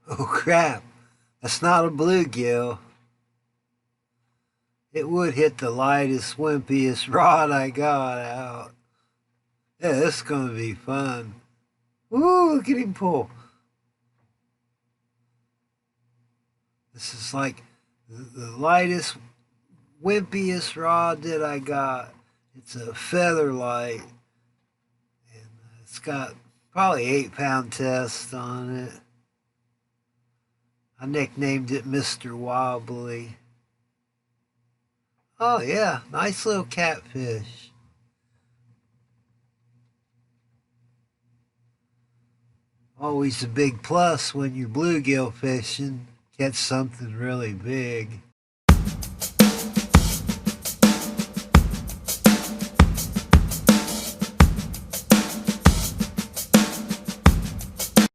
Oh crap, that's not a bluegill. It would hit the lightest, wimpiest rod I got out. Yeah, this is gonna be fun. Woo, look at him pull. This is like the lightest, wimpiest rod that I got. It's a feather light, and it's got probably 8 pound test on it. I nicknamed it Mr. Wobbly. Oh yeah, nice little catfish. Always a big plus when you're bluegill fishing. Catch something really big.